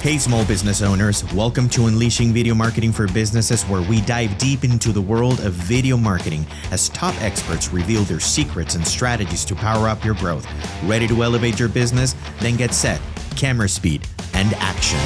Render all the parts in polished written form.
Hey, small business owners, welcome to Unleashing Video Marketing for Businesses, where we dive deep into the world of video marketing as top experts reveal their secrets and strategies to power up your growth. Ready to elevate your business? Then get set, camera speed, and action.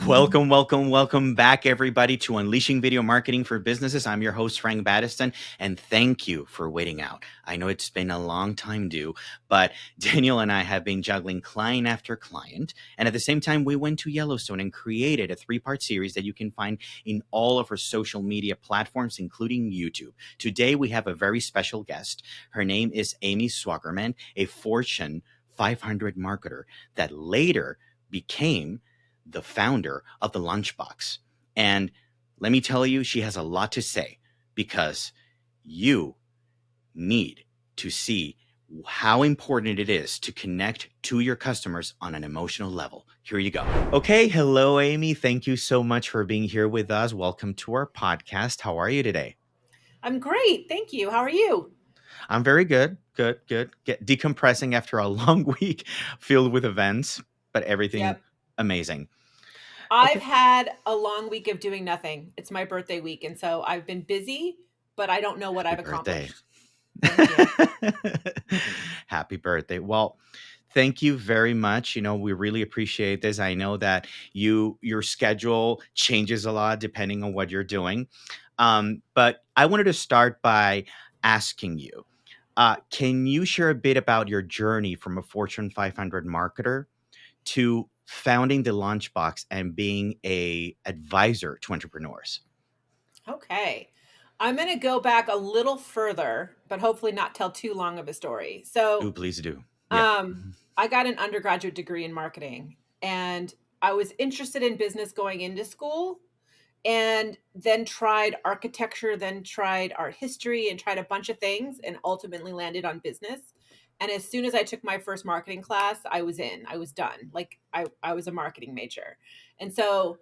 Welcome back, everybody, to Unleashing Video Marketing for Businesses. I'm your host, Frank Battiston, and thank you for waiting out. I know it's been a long time due, but Daniel and I have been juggling client after client, and at the same time, we went to Yellowstone and created a 3-part series that you can find in all of our social media platforms, including YouTube. Today, we have a very special guest. Her name is Amy Zwagerman, a Fortune 500 marketer that later became the founder of the Lunchbox. And let me tell you, she has a lot to say, because you need to see how important it is to connect to your customers on an emotional level. Here you go. Okay. Hello, Amy. Thank you so much for being here with us. Welcome to our podcast. How are you today? I'm great. Thank you. How are you? I'm very good. Good. Decompressing after a long week filled with events, but everything Yep. amazing. I've Okay. had a long week of doing nothing. It's my birthday week. And so I've been busy, but I don't know what Happy I've birthday. accomplished. Thank you. Happy birthday. Well, thank you very much. We really appreciate this. I know that your schedule changes a lot depending on what you're doing. But I wanted to start by asking you, can you share a bit about your journey from a Fortune 500 marketer to founding the Launchbox and being a advisor to entrepreneurs? Okay. I'm going to go back a little further, but hopefully not tell too long of a story. Ooh, So, please do. Yeah. um, I got an undergraduate degree in marketing, and I was interested in business going into school, and then tried architecture, then tried art history, and tried a bunch of things, and ultimately landed on business. And as soon as I took my first marketing class, I was in. I was done. Like I was a marketing major. And so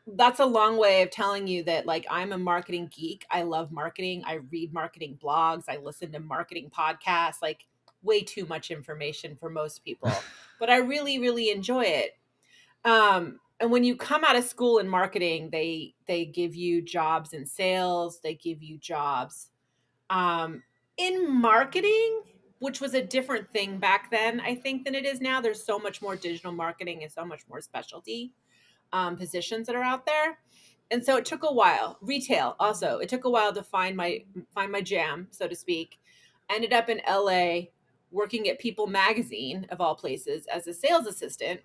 that's a long way of telling you that like I'm a marketing geek. I love marketing. I read marketing blogs. I listen to marketing podcasts, like way too much information for most people. But I really, really enjoy it. And when you come out of school in marketing, they give you jobs in sales, they give you jobs um in marketing, which was a different thing back then, I think, than it is now. There's so much more digital marketing and so much more specialty positions that are out there. And so it took a while. Retail also, it took a while to find my jam, so to speak. Ended up in LA working at People Magazine, of all places, as a sales assistant,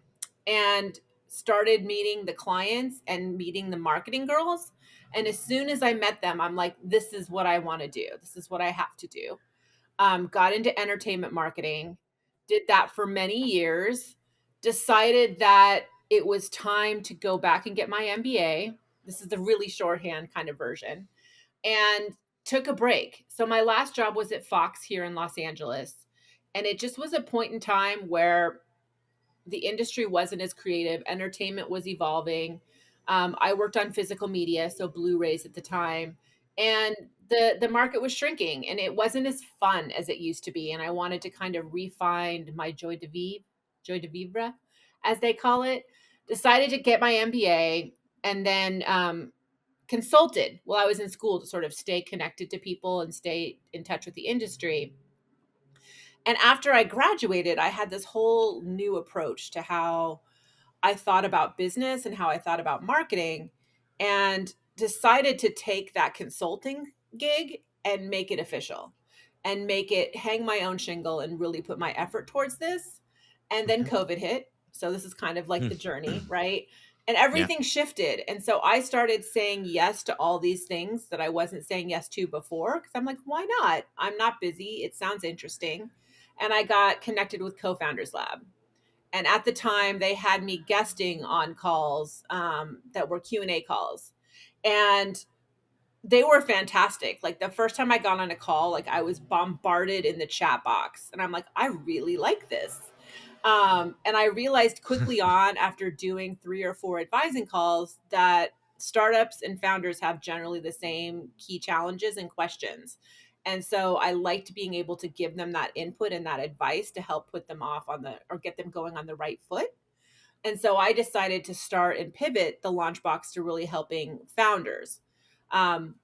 and started meeting the clients and meeting the marketing girls. And as soon as I met them, I'm like, this is what I want to do. This is what I have to do. Got into entertainment marketing, did that for many years, decided that it was time to go back and get my MBA. This is the really shorthand kind of version, and took a break. So my last job was at Fox here in Los Angeles. And it just was a point in time where the industry wasn't as creative, entertainment was evolving. I worked on physical media, so Blu-rays at the time, and the market was shrinking, and it wasn't as fun as it used to be. And I wanted to kind of refine my joy de vivre, as they call it. Decided to get my MBA, and then consulted while I was in school to sort of stay connected to people and stay in touch with the industry. And after I graduated, I had this whole new approach to how I thought about business and how I thought about marketing, and decided to take that consulting gig and make it official and make it hang my own shingle and really put my effort towards this. And then Mhm. COVID hit. So this is kind of like the journey, right? And Yeah. everything shifted. And so I started saying yes to all these things that I wasn't saying yes to before, because I'm like, why not? I'm not busy. It sounds interesting. And I got connected with Co-Founders Lab, and at the time they had me guesting on calls that were Q&A calls, and they were fantastic. Like the first time I got on a call, like I was bombarded in the chat box, and I'm like, I really like this. And I realized quickly on, after doing 3 or 4 advising calls, that startups and founders have generally the same key challenges and questions. And so I liked being able to give them that input and that advice to help put them off on the or get them going on the right foot. And so I decided to start and pivot the Launchbox to really helping founders.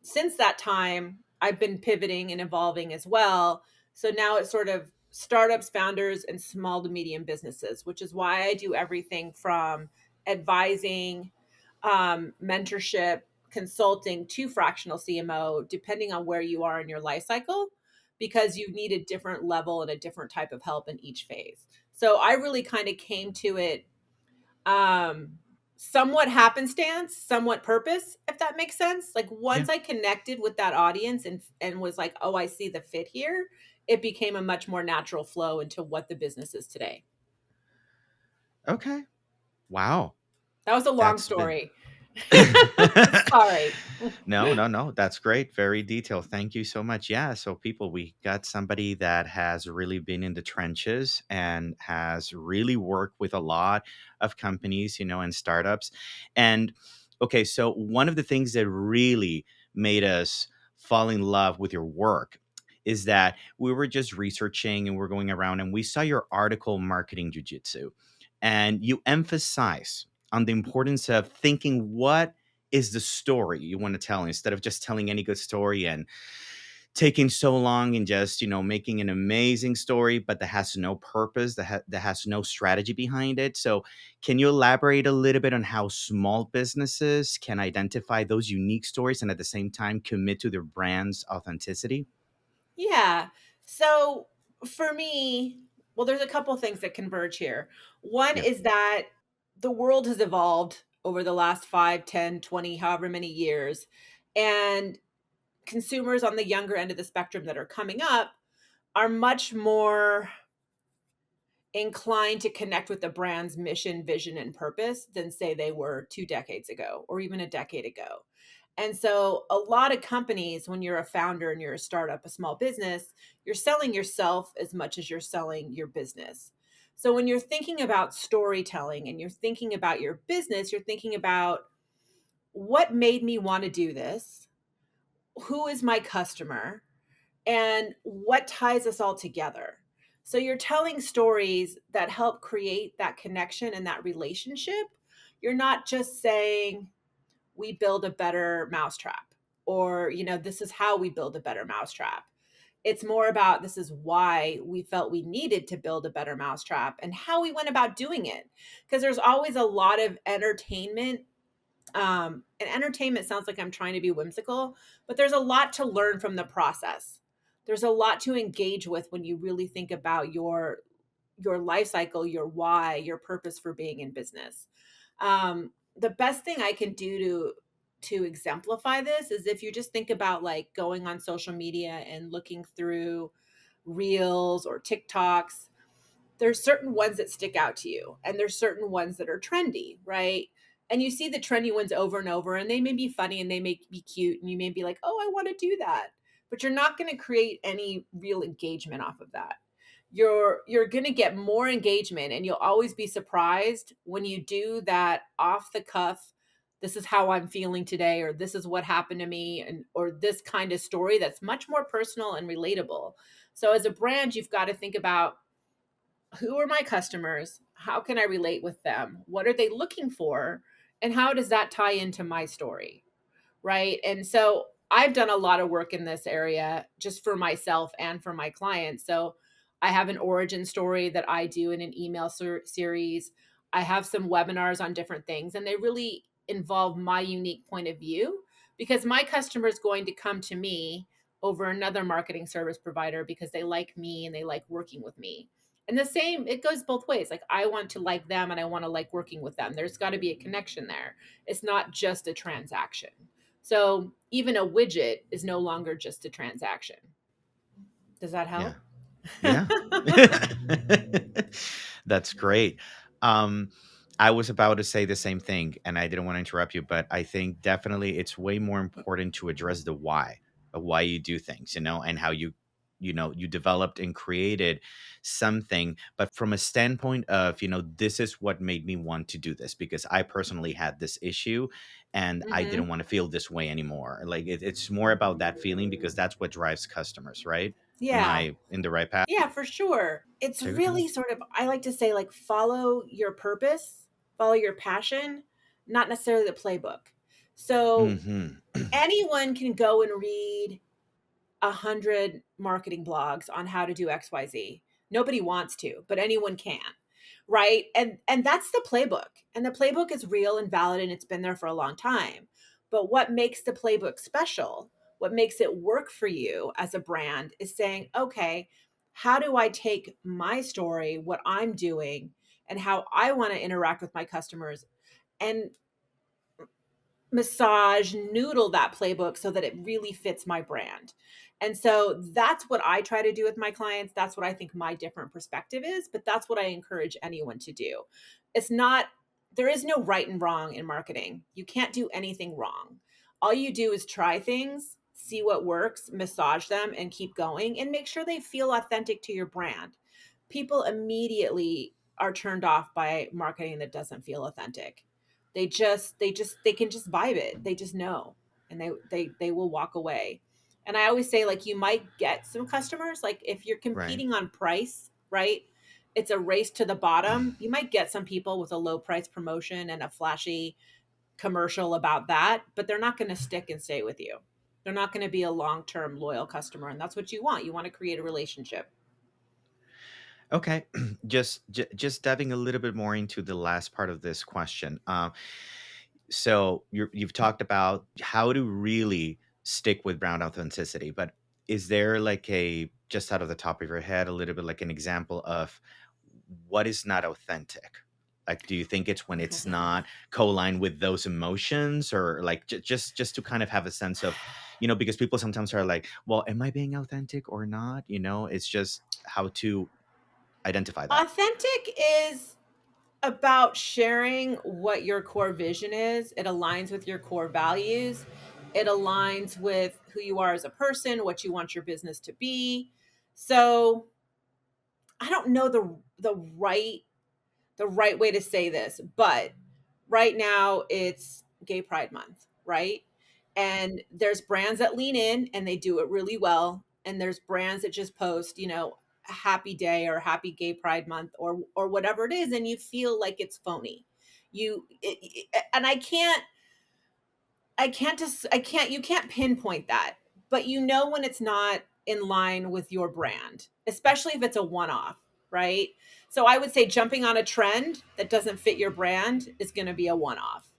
Since that time, I've been pivoting and evolving as well. So now it's sort of startups, founders, and small to medium businesses, which is why I do everything from advising, mentorship, consulting to fractional CMO, depending on where you are in your life cycle, because you need a different level and a different type of help in each phase. So I really kind of came to it um somewhat happenstance, somewhat purpose, if that makes sense. Like Yeah. once I connected with that audience and was like, oh, I see the fit here, it became a much more natural flow into what the business is today. Okay. Wow. That was a long That's been story. Sorry. No, no, no. That's great. Very detailed. Thank you so much. Yeah. So, people, we got somebody that has really been in the trenches and has really worked with a lot of companies, and startups. And okay, so one of the things that really made us fall in love with your work is that we were just researching and we're going around and we saw your article, Marketing Jiu-Jitsu, and you emphasize on the importance of thinking what is the story you want to tell instead of just telling any good story and taking so long and just making an amazing story but that has no purpose, that has no strategy behind it. So can you elaborate a little bit on how small businesses can identify those unique stories and at the same time commit to their brand's authenticity? Yeah. So for me, well, there's a couple things that converge here. One Yeah. is that the world has evolved over the last 5, 10, 20, however many years. And consumers on the younger end of the spectrum that are coming up are much more inclined to connect with the brand's mission, vision, and purpose than, say, they were 2 decades ago or even a decade ago. And so, a lot of companies, when you're a founder and you're a startup, a small business, you're selling yourself as much as you're selling your business. So, when you're thinking about storytelling and you're thinking about your business, you're thinking about what made me want to do this? Who is my customer? And what ties us all together. So you're telling stories that help create that connection and that relationship. You're not just saying, we build a better mousetrap, or, this is how we build a better mousetrap. It's more about this is why we felt we needed to build a better mousetrap and how we went about doing it. Because there's always a lot of entertainment, and entertainment sounds like I'm trying to be whimsical, but there's a lot to learn from the process. There's a lot to engage with when you really think about your life cycle, your why, your purpose for being in business. The best thing I can do to exemplify this is if you just think about like going on social media and looking through reels or TikToks. There's certain ones that stick out to you and there's certain ones that are trendy, right? And you see the trendy ones over and over and they may be funny and they may be cute and you may be like, oh, I want to do that, but you're not going to create any real engagement off of that. You're going to get more engagement and you'll always be surprised when you do that off the cuff, this is how I'm feeling today, or this is what happened to me, and or this kind of story that's much more personal and relatable. So as a brand, you've got to think about, who are my customers? How can I relate with them? What are they looking for? And how does that tie into my story? Right. And so I've done a lot of work in this area just for myself and for my clients. So I have an origin story that I do in an email series. I have some webinars on different things, and they really involve my unique point of view because my customer is going to come to me over another marketing service provider because they like me and they like working with me. And the same, it goes both ways. Like I want to like them and I want to like working with them. There's got to be a connection there. It's not just a transaction. So even a widget is no longer just a transaction. Does that Yeah. help? Yeah. That's great. Um, I was about to say the same thing, and I didn't want to interrupt you, but I think definitely it's way more important to address the why of why you do things, and how you you developed and created something, but from a standpoint of, this is what made me want to do this because I personally had this issue and I didn't Mhm. want to feel this way anymore. Like it's more about that feeling because that's what drives customers, right? Am Yeah. I in the right path? Yeah, for sure. It's Take your time. really sort of, I like to say, like, follow your purpose, follow your passion, not necessarily the playbook. So Hmm. anyone can go and read 100 marketing blogs on how to do XYZ. Nobody wants to, but anyone can. Right? And that's the playbook. And the playbook is real and valid and it's been there for a long time. But what makes the playbook special, what makes it work for you as a brand is saying, okay, how do I take my story, what I'm doing, and how I want to interact with my customers and massage, noodle that playbook so that it really fits my brand. And so that's what I try to do with my clients. That's what I think my different perspective is, but that's what I encourage anyone to do. It's not, there is no right and wrong in marketing. You can't do anything wrong. All you do is try things, see what works, massage them, and keep going and make sure they feel authentic to your brand. People immediately are turned off by marketing that doesn't feel authentic. They can just vibe it. They just know, and they will walk away. And I always say, like, you might get some customers, like if you're Right. competing on price, right? It's a race to the bottom. You might get some people with a low price promotion and a flashy commercial about that, but they're not going to stick and stay with you. They're not going to be a long-term loyal customer, and that's what you want. You want to create a relationship. Okay. Just diving a little bit more into the last part of this question. So you've talked about how to really stick with brand authenticity, but is there like a just out of the top of your head a little bit like an example of what is not authentic? Like, do you think it's when it's not co-aligned with those emotions, or like just to kind of have a sense of, because people sometimes are like, well, am I being authentic or not? It's just how to identify that. Authentic is about sharing what your core vision is. It aligns with your core values. It aligns with who you are as a person, what you want your business to be. So, I don't know the right way to say this, but right now it's Gay Pride Month, right? And there's brands that lean in and they do it really well, and there's brands that just post, a happy day or happy Gay Pride Month or whatever it is, and you feel like it's phony. And I can't you can't pinpoint that, but you know when it's not in line with your brand, especially if it's a one-off, right? So I would say jumping on a trend that doesn't fit your brand is going to be a one-off.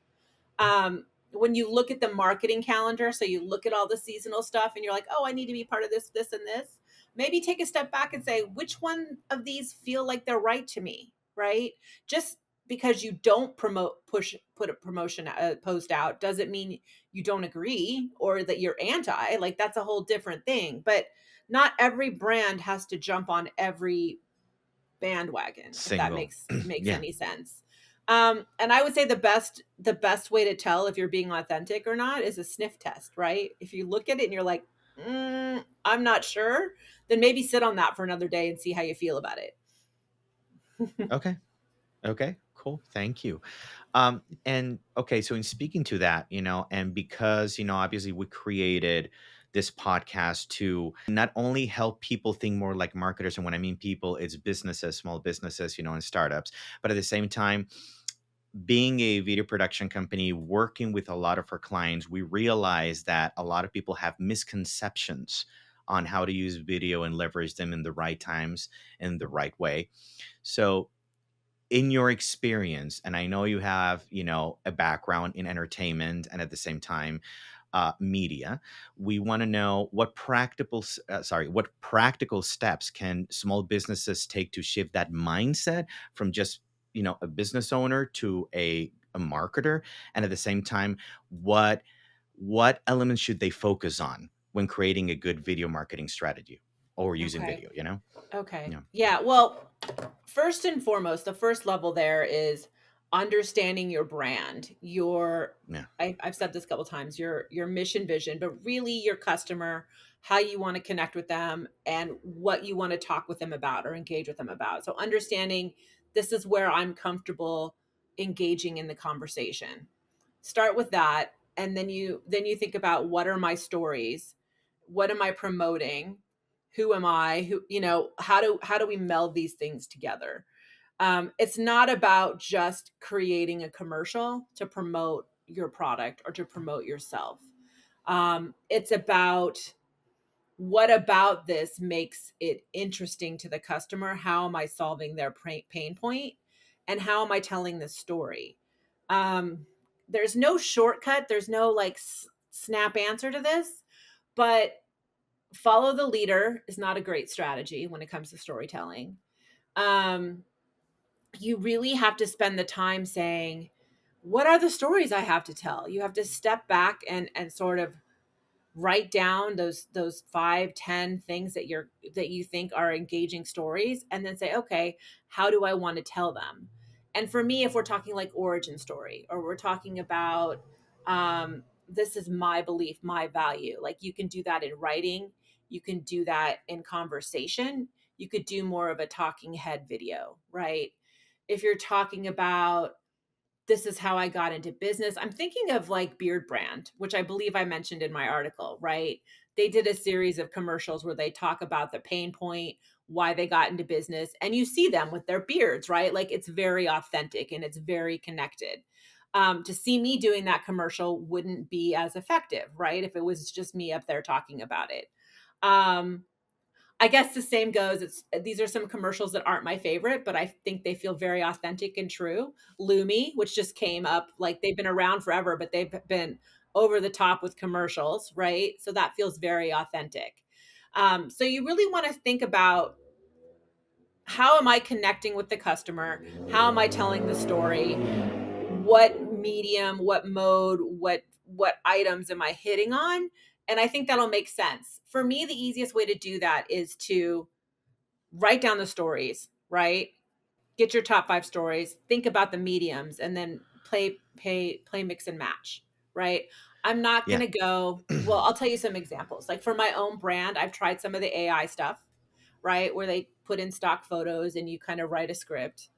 When you look at the marketing calendar, so you look at all the seasonal stuff and you're like, oh, I need to be part of this, this, and this. Maybe take a step back and say, which one of these feel like they're right to me, right? Just because you don't put a promotion post out doesn't mean you don't agree or that you're anti. Like that's a whole different thing. But not every brand has to jump on every bandwagon, if that Single. makes Yeah. any sense. And I would say the best way to tell if you're being authentic or not is a sniff test, right? If you look at it and you're like, I'm not sure, then maybe sit on that for another day and see how you feel about it. Okay. Okay. Cool. Thank you. And okay, so in speaking to that, and because, obviously we created this podcast to not only help people think more like marketers, and when I mean people, it's businesses, small businesses, and startups, but at the same time, being a video production company, working with a lot of our clients, we realize that a lot of people have misconceptions on how to use video and leverage them in the right times and the right way. So in your experience, and I know you have, a background in entertainment and at the same time, media, we want to know what practical steps can small businesses take to shift that mindset from just, a business owner to a marketer, and at the same time, what elements should they focus on when creating a good video marketing strategy or using Okay. video? Okay. Yeah, Yeah. Well, first and foremost, the first level there is understanding your brand, yeah, I've said this a couple times, your mission vision, but really your customer. how you want to connect with them, and what you want to talk with them about or engage with them about. So understanding this is where I'm comfortable engaging in the conversation. Start with that, and then you think about, what are my stories? What am I promoting? Who am I? Who, how do we meld these things together? It's not about just creating a commercial to promote your product or to promote yourself. It's about, what about this makes it interesting to the customer? How am I solving their pain point? And how am I telling this story? Um, there's no shortcut, there's no like snap answer to this, but follow the leader is not a great strategy when it comes to storytelling. Um, you really have to spend the time saying, what are the stories I have to tell? You have to step back and sort of write down those 5, 10 things that you think are engaging stories, and then say, okay, how do I want to tell them? And for me, if we're talking like origin story, or we're talking about, this is my belief, my value, like, you can do that in writing, you can do that in conversation, you could do more of a talking head video, right? If you're talking about, this is how I got into business. I'm thinking of like Beard Brand, which I believe I mentioned in my article, right? They did a series of commercials where they talk about the pain point, why they got into business, and you see them with their beards, right? Like, it's very authentic and it's very connected. To see me doing that commercial wouldn't be as effective, right? If it was just me up there talking about it. Um, I guess the same goes. These are some commercials that aren't my favorite, but I think they feel very authentic and true. Lumi, which just came up, like, they've been around forever, but they've been over the top with commercials, right? So that feels very authentic. So you really want to think about, how am I connecting with the customer? How am I telling the story? What medium, what mode, what items am I hitting on? And I think that'll make sense. For me, the easiest way to do that is to write down the stories, right? Get your top 5 stories, think about the mediums, and then play mix and match, right? I'm not Yeah. going to go, well, I'll tell you some examples. Like, for my own brand, I've tried some of the AI stuff, right? Where they put in stock photos and you kind of write a script.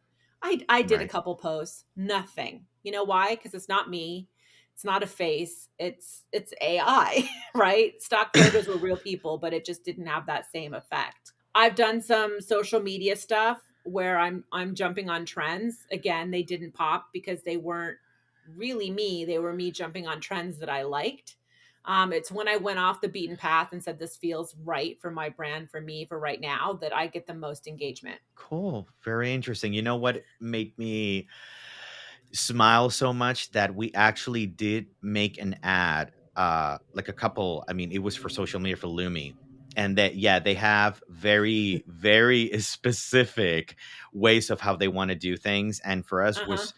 I did a Right. couple posts, nothing. You know why? Because it's not me. It's not a face. It's AI, right? Stock photos were real people, but it just didn't have that same effect. I've done some social media stuff where I'm jumping on trends. Again, they didn't pop because they weren't really me. They were me jumping on trends that I liked. It's when I went off the beaten path and said, this feels right for my brand, for me, for right now, that I get the most engagement. Cool. Very interesting. You know what made me smile so much? That we actually did make an ad, like a couple, I mean, it was for social media for Lumi. And that, yeah, they have very, very specific ways of how they want to do things. And for us Uh-huh. was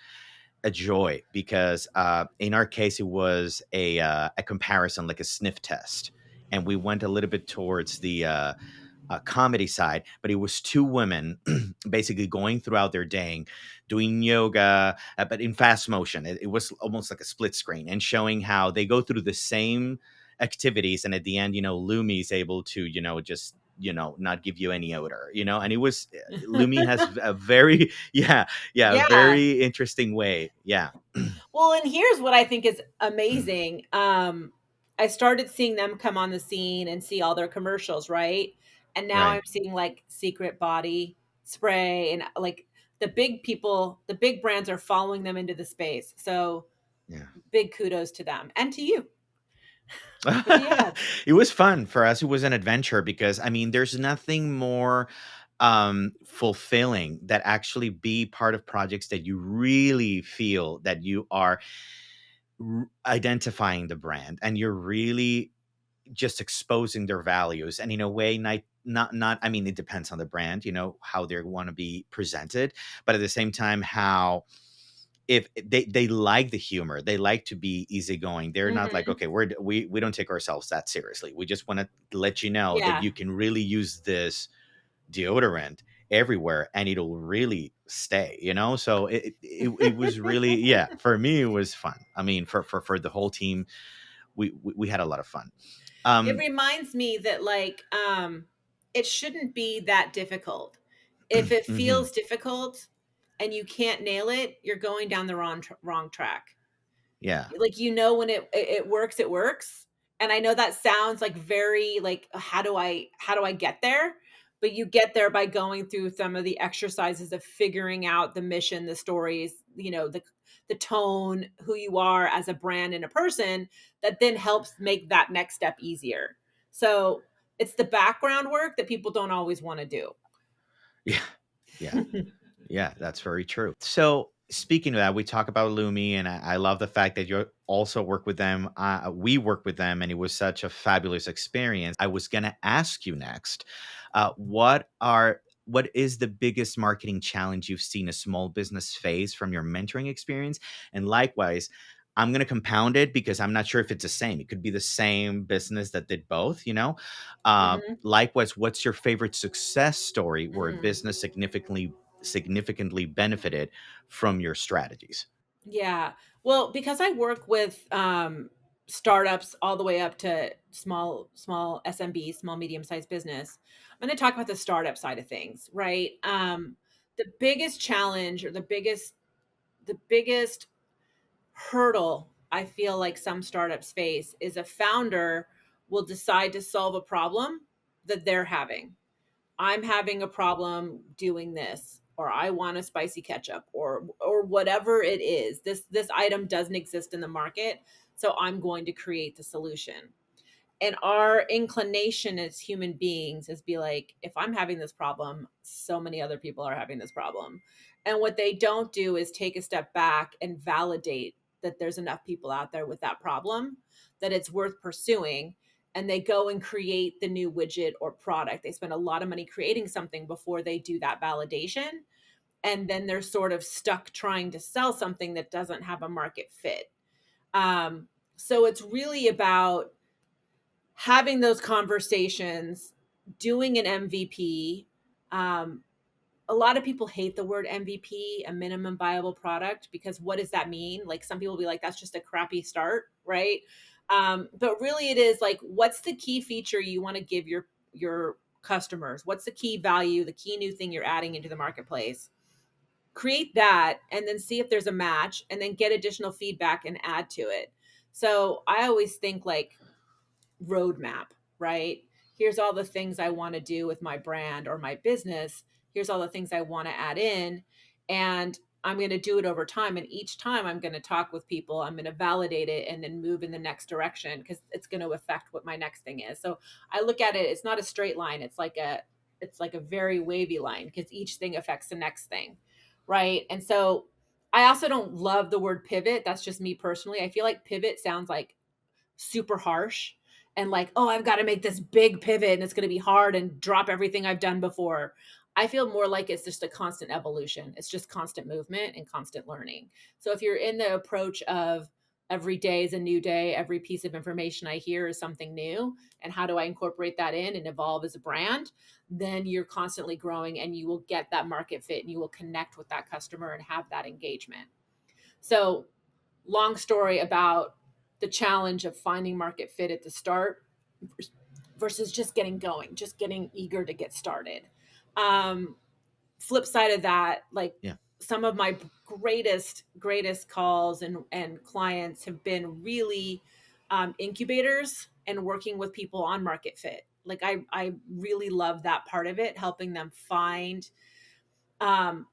a joy because in our case it was a comparison, like a sniff test, and we went a little bit towards the comedy side, but it was two women basically going throughout their day doing yoga, but in fast motion. It was almost like a split screen and showing how they go through the same activities. And at the end, Lumi is able to, just, not give you any odor, and it was, Lumi has a very, yeah, yeah, a Yeah. very interesting way. Yeah. Well, and here's what I think is amazing. I started seeing them come on the scene and see all their commercials, right? And now Right. I'm seeing like Secret Body Spray, and like the big people, the big brands are following them into the space. So Yeah. big kudos to them and to you for the ads. It was fun for us. It was an adventure because, I mean, there's nothing more fulfilling that actually be part of projects that you really feel that you are identifying the brand and you're really just exposing their values, and in a way, not I mean, it depends on the brand, how they want to be presented, but at the same time, how, if they like the humor, they like to be easygoing. They're not like, Hmm. okay, we don't take ourselves that seriously. We just want to let you know that Yeah. you can really use this deodorant everywhere and it'll really stay. So it was really, yeah, for me it was fun. I mean, for the whole team, we had a lot of fun. It Um, reminds me that, like, it shouldn't be that difficult. If it mhm, feels difficult and you can't nail it, you're going down the wrong track. yeah, Like, when it works, it works. And I know that sounds like very like, how do I get there? But you get there by going through some of the exercises of figuring out the mission, the stories, the tone, who you are as a brand and a person, that then helps make that next step easier. So it's the background work that people don't always want to do. yeah, yeah. Yeah, that's very true. So, speaking of that, we talk about Lumi, and I love the fact that you also work with them. We work with them, and it was such a fabulous experience. I was going to ask you next, what is the biggest marketing challenge you've seen a small business face from your mentoring experience? And likewise, I'm going to compound it because I'm not sure if it's the same. It could be the same business that did both, you know? Mhm, Likewise, what's your favorite success story where a mhm. business significantly benefited from your strategies? Yeah. Well, because I work with startups all the way up to small SMB, small medium sized business. I'm going to talk about the startup side of things, right? The biggest challenge, or the biggest hurdle I feel like some startups face, is a founder will decide to solve a problem that they're having. I'm having a problem doing this, or I want a spicy ketchup, or whatever it is. This item doesn't exist in the market, so I'm going to create the solution. And our inclination as human beings is be like, if I'm having this problem, so many other people are having this problem. And what they don't do is take a step back and validate that there's enough people out there with that problem, that it's worth pursuing. And they go and create the new widget or product. They spend a lot of money creating something before they do that validation. And then they're sort of stuck trying to sell something that doesn't have a market fit. So it's really about having those conversations, doing an MVP. Um, a lot of people hate the word MVP, a minimum viable product, because what does that mean? Like, some people will be like, that's just a crappy start, right? But really, it is like, what's the key feature you want to give your customers? What's the key value, the key new thing you're adding into the marketplace? Create that, and then see if there's a match, and then get additional feedback and add to it. So I always think like roadmap, right? Here's all the things I want to do with my brand or my business. Here's all the things I want to add in. And I'm going to do it over time. And each time I'm going to talk with people, I'm going to validate it and then move in the next direction, because it's going to affect what my next thing is. So I look at it, it's not a straight line. It's like a very wavy line, because each thing affects the next thing. Right. And so I also don't love the word pivot. That's just me personally. I feel like pivot sounds like super harsh, and like, oh, I've got to make this big pivot and it's going to be hard and drop everything I've done before. I feel more like it's just a constant evolution. It's just constant movement and constant learning. So if you're in the approach of every day is a new day, every piece of information I hear is something new, and how do I incorporate that in and evolve as a brand, then you're constantly growing, and you will get that market fit, and you will connect with that customer and have that engagement. So long story about the challenge of finding market fit at the start versus just getting going, just getting eager to get started. Um, Flip side of that, like, Yeah. some of my greatest calls and clients have been really incubators and working with people on market fit. Like, I really love that part of it, helping them find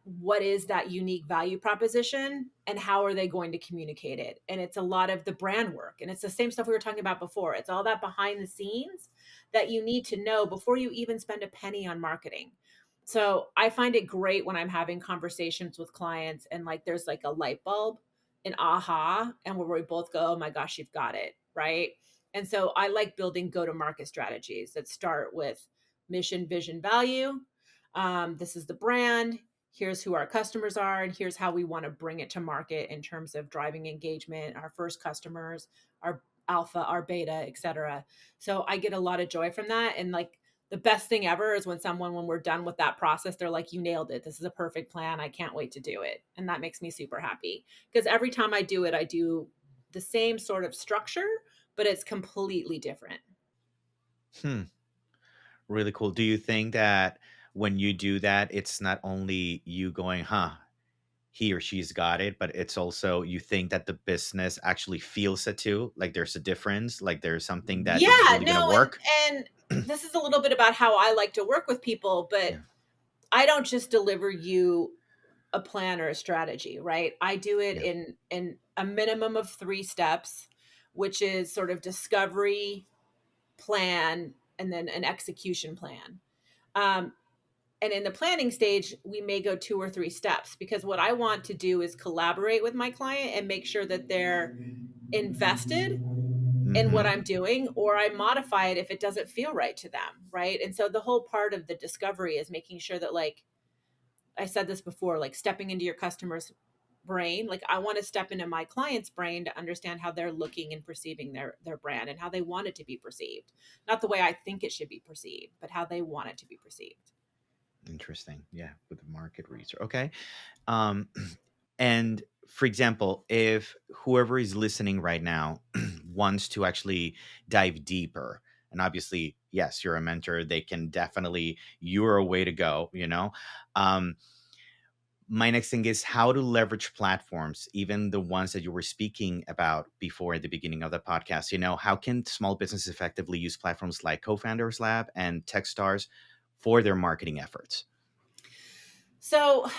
what is that unique value proposition and how are they going to communicate it. And it's a lot of the brand work, and it's the same stuff we were talking about before. It's all that behind the scenes that you need to know before you even spend a penny on marketing. So I find it great when I'm having conversations with clients, and like there's like a light bulb, an aha, and where we both go, oh my gosh, you've got it, right? And so I like building go to market strategies that start with mission, vision, value. This is the brand. Here's who our customers are, and here's how we want to bring it to market in terms of driving engagement, our first customers, our alpha, our beta, etc. So I get a lot of joy from that. And like, the best thing ever is when we're done with that process, they're like, you nailed it. This is a perfect plan. I can't wait to do it. And that makes me super happy, because every time I do it, I do the same sort of structure, but it's completely different. Hmm. Really cool. Do you think that when you do that, it's not only you going, huh, he or she's got it, but it's also you think that the business actually feels it too? Like there's a difference, like there's something that it's Yeah, really going to no, work? and this is a little bit about how I like to work with people, but Yeah. I don't just deliver you a plan or a strategy, right? I do it Yeah. in a minimum of 3 steps, which is sort of discovery, plan, and then an execution plan. Um, and in the planning stage, we may go 2 or 3 steps because what I want to do is collaborate with my client and make sure that they're invested in what Mhm. I'm doing, or I modify it if it doesn't feel right to them, right? And so the whole part of the discovery is making sure that, like I said this before, like stepping into your customer's brain. Like I want to step into my client's brain to understand how they're looking and perceiving their brand and how they want it to be perceived. Not the way I think it should be perceived, but how they want it to be perceived. Interesting. Yeah, with the market research. Okay. Um, and for example, if whoever is listening right now wants to actually dive deeper, and obviously, yes, you're a mentor, they can definitely, you're a way to go, you know? Um, my next thing is how to leverage platforms, even the ones that you were speaking about before at the beginning of the podcast. You know, how can small businesses effectively use platforms like Co-Founders Lab and Techstars for their marketing efforts? So,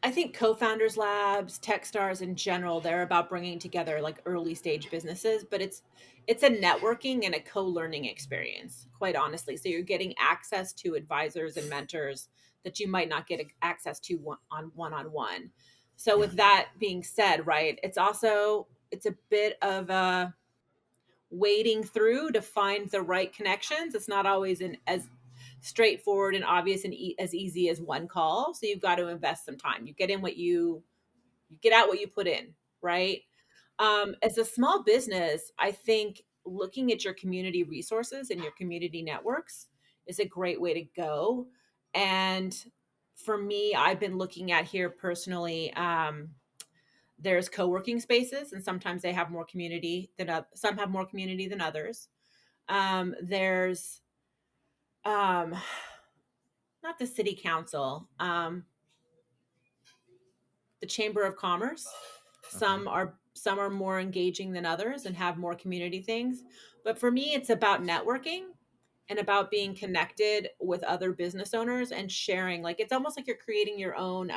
I think co-founders labs, Techstars in general, they're about bringing together like early stage businesses, but it's a networking and a co-learning experience, quite honestly. So you're getting access to advisors and mentors that you might not get access to one-on-one. So Yeah. with that being said, right, it's a bit of a wading through to find the right connections. It's not always as straightforward and obvious and as easy as one call. So you've got to invest some time. You get out what you put in, right? As a small business, I think looking at your community resources and your community networks is a great way to go. And for me, I've been looking at here personally. There's co-working spaces, and sometimes they have more community than some have more community than others. There's um, not the city council, the chamber of commerce. Okay. Some are more engaging than others and have more community things. But for me, it's about networking and about being connected with other business owners and sharing. Like it's almost like you're creating your own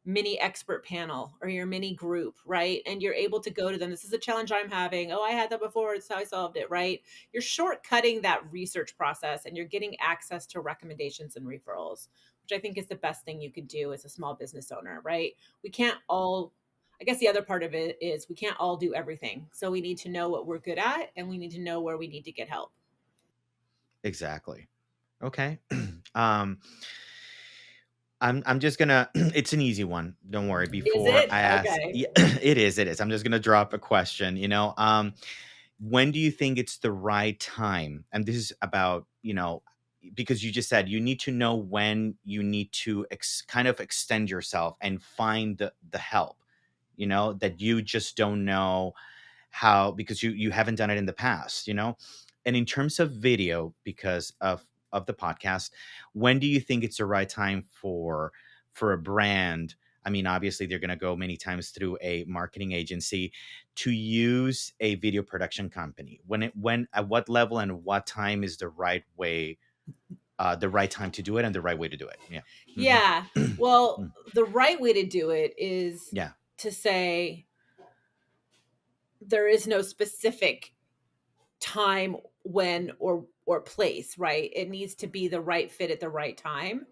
mini expert panel or your mini group, right? And you're able to go to them. This is a challenge I'm having. Oh, I had that before. It's how I solved it, right? You're shortcutting that research process and you're getting access to recommendations and referrals, which I think is the best thing you could do as a small business owner, right? We can't all, I guess the other part of it is we can't all do everything. So we need to know what we're good at and we need to know where we need to get help. Exactly. Okay. um, I'm just gonna it's an easy one. Don't worry. Is Before it? I ask, Okay. yeah, it is. I'm just gonna drop a question, you know. When do you think it's the right time? And this is about, you know, because you just said you need to know when you need to kind of extend yourself and find the help, you know, that you just don't know how because you haven't done it in the past, you know. And in terms of video, because of the podcast, when do you think it's the right time for a brand? I mean, obviously they're going to go many times through a marketing agency to use a video production company. When at what level and what time is the right way, the right time to do it and the right way to do it? Yeah. Hmm. Yeah. Well, the right way to do it is Yeah. to say there is no specific time when or place, right? It needs to be the right fit at the right time.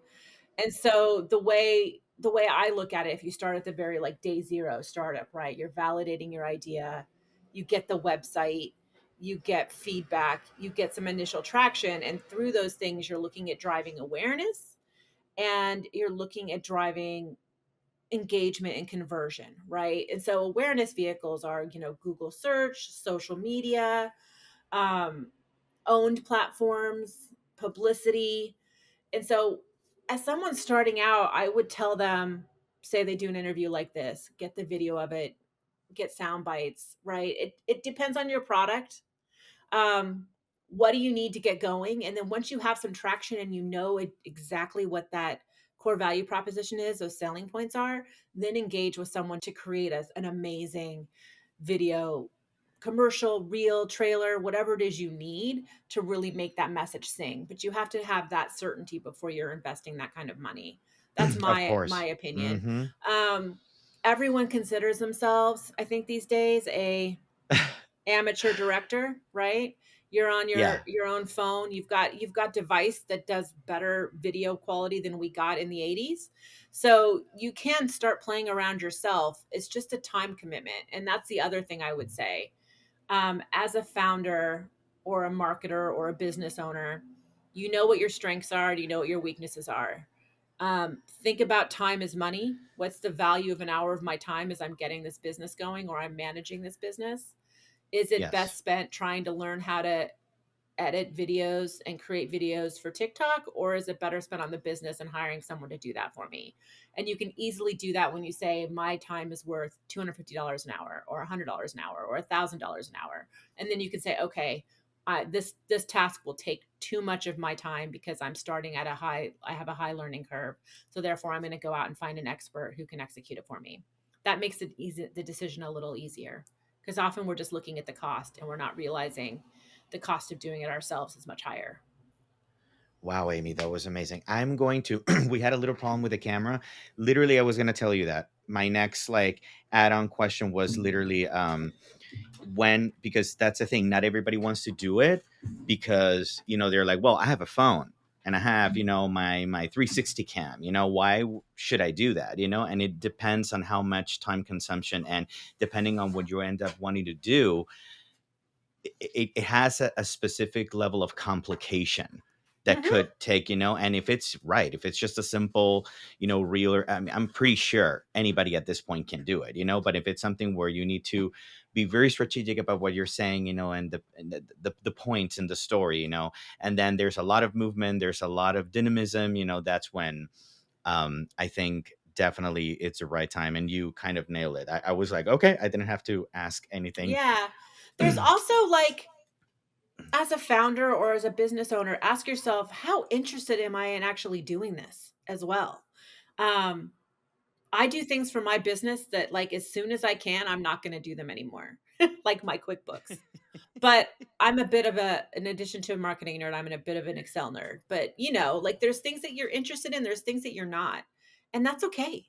And so the way I look at it, if you start at the very like day zero startup, right? You're validating your idea, you get the website, you get feedback, you get some initial traction, and through those things you're looking at driving awareness and you're looking at driving engagement and conversion, right? And so awareness vehicles are, Google search, social media, um, owned platforms, publicity. And so as someone starting out, I would tell them, say they do an interview like this, get the video of it, get sound bites, right? It depends on your product. Um, what do you need to get going? And then once you have some traction and you know exactly what that core value proposition is, those selling points are, then engage with someone to create an amazing video, commercial, reel, trailer, whatever it is you need to really make that message sing. But you have to have that certainty before you're investing that kind of money. That's Of my course. opinion. Hmm. Um, everyone considers themselves, I think these days, a amateur director, right? You're on Yeah. your own phone. You've got device that does better video quality than we got in the 80s. So you can start playing around yourself. It's just a time commitment. And that's the other thing I would say. As a founder or a marketer or a business owner, you know what your strengths are, and you know what your weaknesses are. Think about time as money. What's the value of an hour of my time as I'm getting this business going or I'm managing this business? Is it Yes. best spent trying to learn how to edit videos and create videos for TikTok, or is it better spent on the business and hiring someone to do that for me? And you can easily do that when you say my time is worth $250 an hour or $100 an hour or $1,000 an hour. And then you can say, okay, this task will take too much of my time because I have a high learning curve. So therefore I'm going to go out and find an expert who can execute it for me. That makes the decision a little easier, because often we're just looking at the cost and we're not realizing the cost of doing it ourselves is much higher. Wow, Amy, that was amazing. I'm going to we had a little problem with the camera. Literally, I was going to tell you that. My next like add-on question was literally when, because that's the thing, not everybody wants to do it because, they're like, well, I have a phone and I have, my 360 cam, why should I do that? And it depends on how much time consumption, and depending on what you end up wanting to do, it has a specific level of complication that Mm-hmm. could take, and if it's right, if it's just a simple, reeler, I mean, I'm pretty sure anybody at this point can do it, but if it's something where you need to be very strategic about what you're saying, and the points in the story, and then there's a lot of movement, there's a lot of dynamism, that's when I think definitely it's the right time, and you kind of nail it. I was like, okay, I didn't have to ask anything. Yeah. There's also like, as a founder or as a business owner, ask yourself, how interested am I in actually doing this as well? Um, I do things for my business that, like, as soon as I can, I'm not going to do them anymore, like my QuickBooks. But I'm a bit of in addition to a marketing nerd, I'm a bit of an Excel nerd. But like, there's things that you're interested in, there's things that you're not, and that's okay.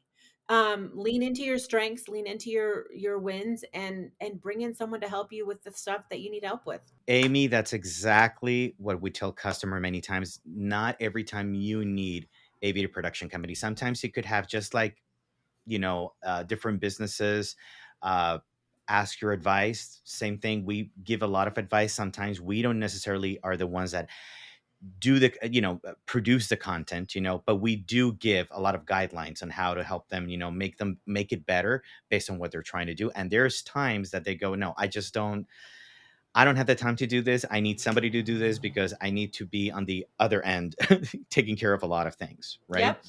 Lean into your strengths, lean into your wins, and bring in someone to help you with the stuff that you need help with. Amy, that's exactly what we tell customer many times. Not every time you need a video production company. Sometimes you could have just like, different businesses uh, ask your advice. Same thing. We give a lot of advice. Sometimes we don't necessarily are the ones that do the, produce the content, but we do give a lot of guidelines on how to help them, make it better based on what they're trying to do. And there's times that they go, no, I don't have the time to do this. I need somebody to do this because I need to be on the other end taking care of a lot of things, right? Yep.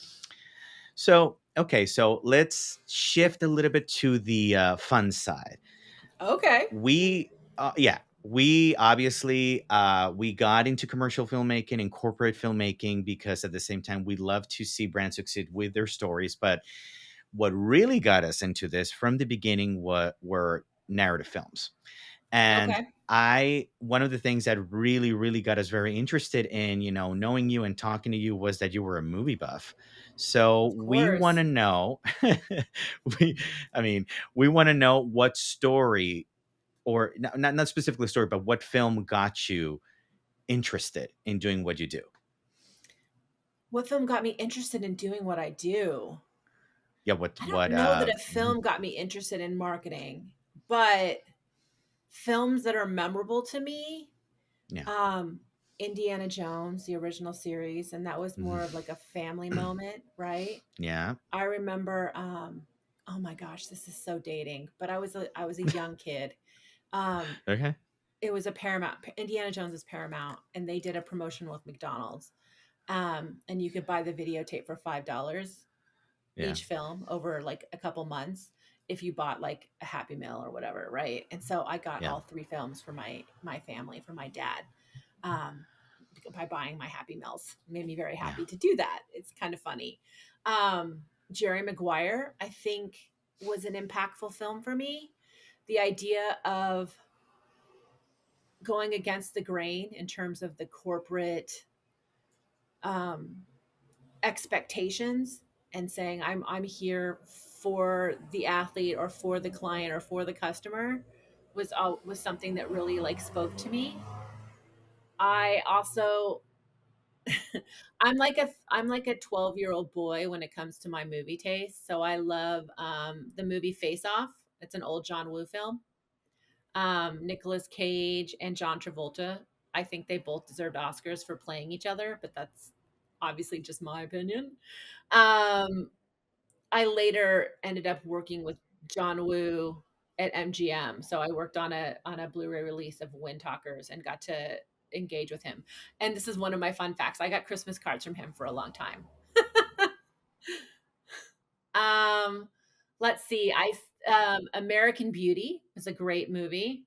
So, okay, so let's shift a little bit to the fun side. Okay. Yeah, we obviously we got into commercial filmmaking and corporate filmmaking because at the same time we love to see brands succeed with their stories. But what really got us into this from the beginning were narrative films. And Okay. one of the things that really, really got us very interested in, knowing you and talking to you was that you were a movie buff. So Of we want course. to know, we, I mean, we want to know what story, or not specifically story, but what film got you interested in doing what you do. What film got me interested in doing what I do? Yeah. I don't know that a film got me interested in marketing, but films that are memorable to me, Yeah. um, Indiana Jones, the original series, and that was more of like a family moment, right? Yeah. I remember, oh my gosh, this is so dating, but I was a young kid. Um, Okay. it was a Paramount. Indiana Jones is Paramount, and they did a promotion with McDonald's. And you could buy the videotape for $5 Yeah. each film over like a couple months if you bought like a Happy Meal or whatever, right? And so I got Yeah. all three films for my family, for my dad. um, by buying my Happy Meals. It made me very happy to do that. It's kind of funny. Um, Jerry Maguire, I think, was an impactful film for me. The idea of going against the grain in terms of the corporate um, expectations and saying I'm here for the athlete or for the client or for the customer was something that really like spoke to me. I also I'm like a 12-year-old boy when it comes to my movie taste. So I love the movie Face Off. It's an old John Woo film. Nicolas Cage and John Travolta. I think they both deserved Oscars for playing each other, but that's obviously just my opinion. Um, I later ended up working with John Woo at MGM. So I worked on a Blu-ray release of Wind Talkers and got to engage with him. And this is one of my fun facts. I got Christmas cards from him for a long time. Um, let's see. American Beauty is a great movie.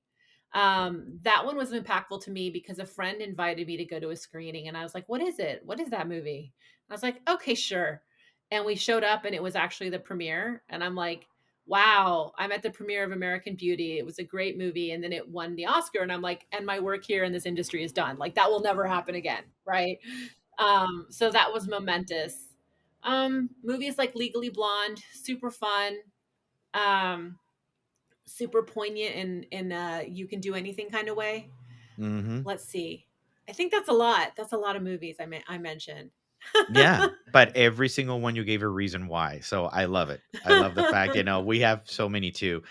That one was impactful to me because a friend invited me to go to a screening, and I was like, "What is it? What is that movie?" And I was like, "Okay, sure." And we showed up, and it was actually the premiere, and I'm like, "Wow, I'm at the premiere of American Beauty. It was a great movie, and then it won the Oscar." And I'm like, "And my work here in this industry is done. Like that will never happen again, right?" So that was momentous. Movies like Legally Blonde, super fun, um, super poignant in you can do anything kind of way. Hmm. Let's see. I think that's a lot. That's a lot of movies I mentioned. Yeah, but every single one you gave a reason why. So I love it. I love the fact, we have so many too.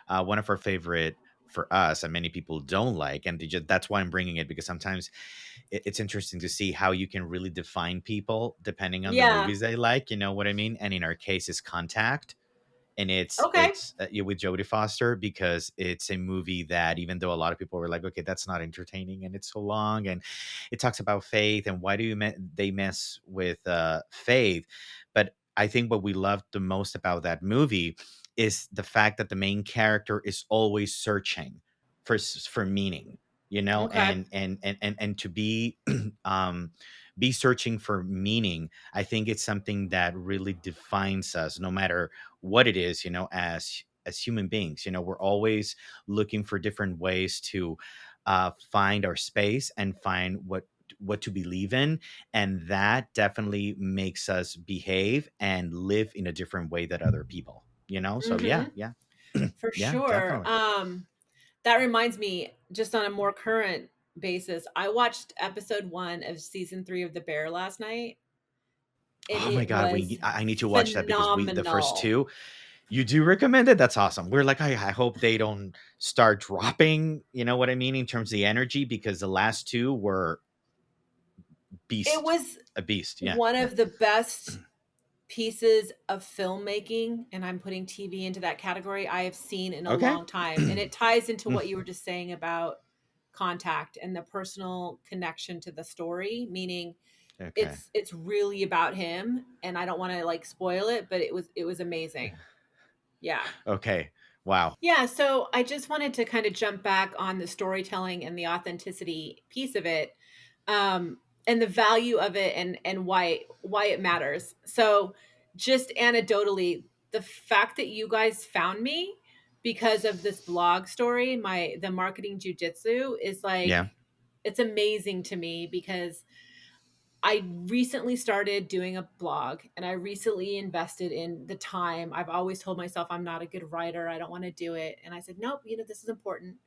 One of our favorite for us, and many people don't like, and that's why I'm bringing it, because sometimes it's interesting to see how you can really define people depending on the Yeah. movies they like. You know what I mean? And in our case, is Contact, and it's Okay. it's with Jodie Foster, because it's a movie that, even though a lot of people were like, okay, that's not entertaining and it's so long, and it talks about faith and why do they mess with faith, but I think what we loved the most about that movie is the fact that the main character is always searching for meaning, Okay. and to um be searching for meaning. I think it's something that really defines us, no matter what it is, as human beings. We're always looking for different ways to find our space and find what to believe in, and that definitely makes us behave and live in a different way than other people. So yeah, Mhm. yeah. For Yeah, sure. definitely. That reminds me, just on a more current basis, I watched episode 1 of season 3 of The Bear last night, and Oh my it god, was I need to watch that, because the first phenomenal. two, you do recommend it. That's awesome. We're like, I hope they don't start dropping, you know what I mean, in terms of the energy, because the last two were It beast. was A beast. Yeah, one yeah. of the best pieces of filmmaking, and I'm putting TV into that category, I have seen in a Okay. long time. And it ties into Mm, what you were just saying about Contact and the personal connection to the story, meaning okay. it's really about him, and I don't want to like spoil it, but it was amazing. Yeah. Okay. Wow. Yeah, so I just wanted to kind of jump back on the storytelling and the authenticity piece of it, and the value of it, and why it matters. So, just anecdotally, the fact that you guys found me because of this blog story, the marketing jujitsu, is Yeah. like it's amazing to me because I recently started doing a blog and I recently invested in the time. I've always told myself I'm not a good writer. I don't want to do it. And I said, nope, this is important.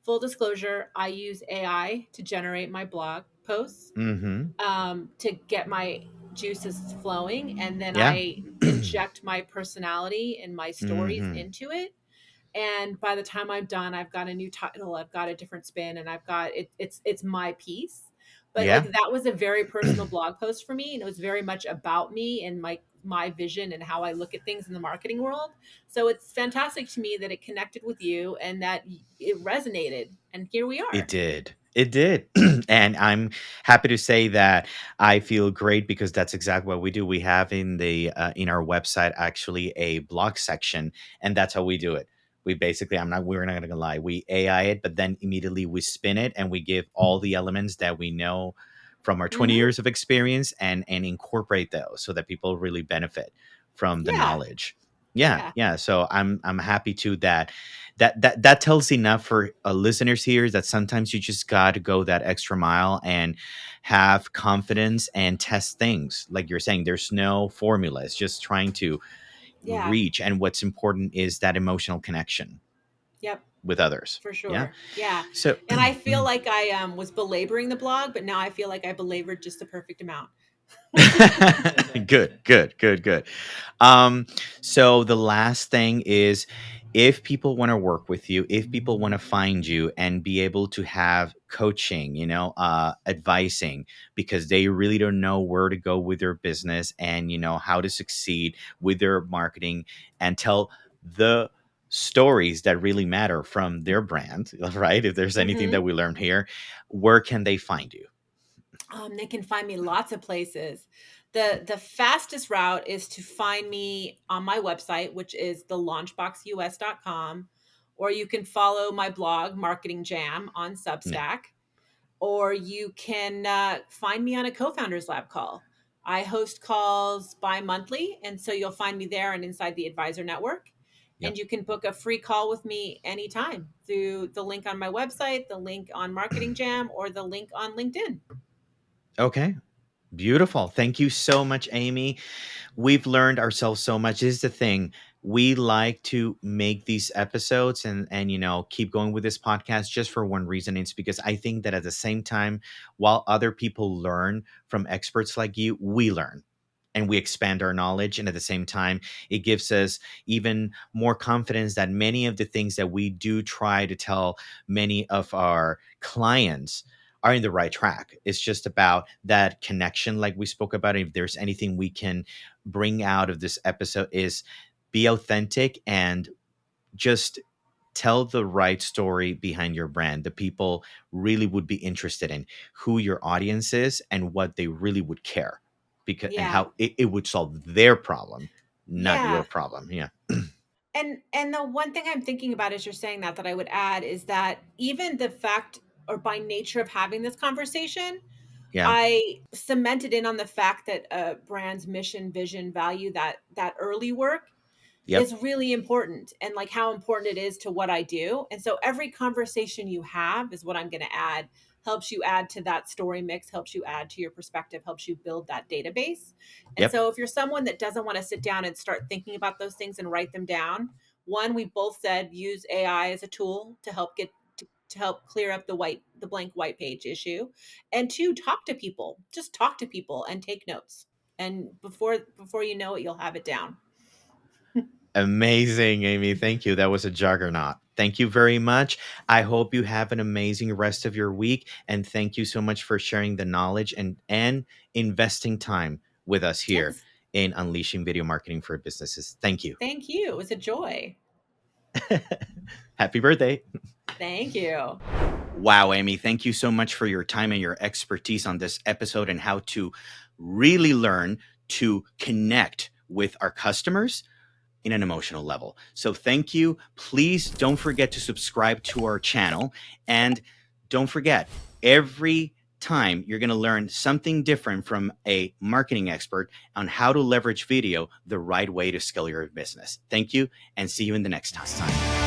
Full disclosure, I use AI to generate my blog posts, Mm-hmm. to get my juices flowing. And then Yeah. I inject my personality and my stories Mm-hmm. into it, and by the time I'm done, I've got a new title, I've got a different spin, and I've got it's my piece. But like Yeah. that was a very personal blog post for me, and it was very much about me and my vision and how I look at things in the marketing world. So it's fantastic to me that it connected with you and that it resonated, and here we It are. did. It did. And I'm happy to say that I feel great, because that's exactly what we do. We have in our website actually a blog section, and that's how we do it. We basically, we're not gonna lie, we AI it, but then immediately we spin it and we give all the elements that we know from our 20 Mhm. years of experience and incorporate those so that people really benefit from the Yeah. knowledge. Yeah, Yeah. yeah. So I'm happy to that tells enough for listeners here that sometimes you just got to go that extra mile and have confidence and test things. Like you're saying, there's no formula. It's just trying to Yeah. reach, and what's important is that emotional connection Yep. with others. For Yeah. sure. Yeah. So And I feel like I was belaboring the blog, but now I feel like I belabored just the perfect amount. good, good, good, good. Um, so the last thing is, if people want to work with you, if people want to find you and be able to have coaching, advising, because they really don't know where to go with their business and how to succeed with their marketing and tell the stories that really matter from their brand, right? If there's anything that Mhm. we learned here, where can they find you? They can find me lots of places. The fastest route is to find me on my website, which is thelaunchboxus.com, or you can follow my blog, Marketing Jam, on Yeah. Substack, or you can find me on a co-founders lab call. I host calls bi-monthly, and so you'll find me there and inside the advisor network. Yep. And you can book a free call with me anytime through the link on my website, the link on Marketing Jam, or the link on LinkedIn. Okay. Beautiful. Thank you so much, Amy. We've learned ourselves so much. This is the thing. We like to make these episodes and keep going with this podcast just for one reason. It's because I think that at the same time, while other people learn from experts like you, we learn and we expand our knowledge. And at the same time, it gives us even more confidence that many of the things that we do try to tell many of our clients are in the right track. It's just about that connection, like we spoke about. If there's anything we can bring out of this episode, is be authentic and just tell the right story behind your brand. The people really would be interested in who your audience is and what they really would care, because and Yeah. how it would solve their problem, not your Yeah. problem. Yeah. And the one thing I'm thinking about as you're saying that I would add is that even the fact or by nature of having this conversation, Yeah. I cemented in on the fact that a brand's mission, vision, value, that early work Yep. is really important, and like how important it is to what I do. And so every conversation you have is what I'm going to add, helps you add to that story mix, helps you add to your perspective, helps you build that database. And Yep. so if you're someone that doesn't want to sit down and start thinking about those things and write them down, one, we both said use AI as a tool to help to help clear up the blank white page issue. And two, talk to people. Just talk to people and take notes. And before you know it, you'll have it down. Amazing, Amy. Thank you. That was a juggernaut. Thank you very much. I hope you have an amazing rest of your week. And thank you so much for sharing the knowledge and investing time with us here Yes. in Unleashing Video Marketing for Businesses. Thank you. Thank you. It was a joy. Happy birthday. Thank you. Wow, Amy. Thank you so much for your time and your expertise on this episode and how to really learn to connect with our customers in an emotional level. So thank you. Please don't forget to subscribe to our channel. And don't forget, every time you're going to learn something different from a marketing expert on how to leverage video the right way to scale your business. Thank you, and see you in the next time.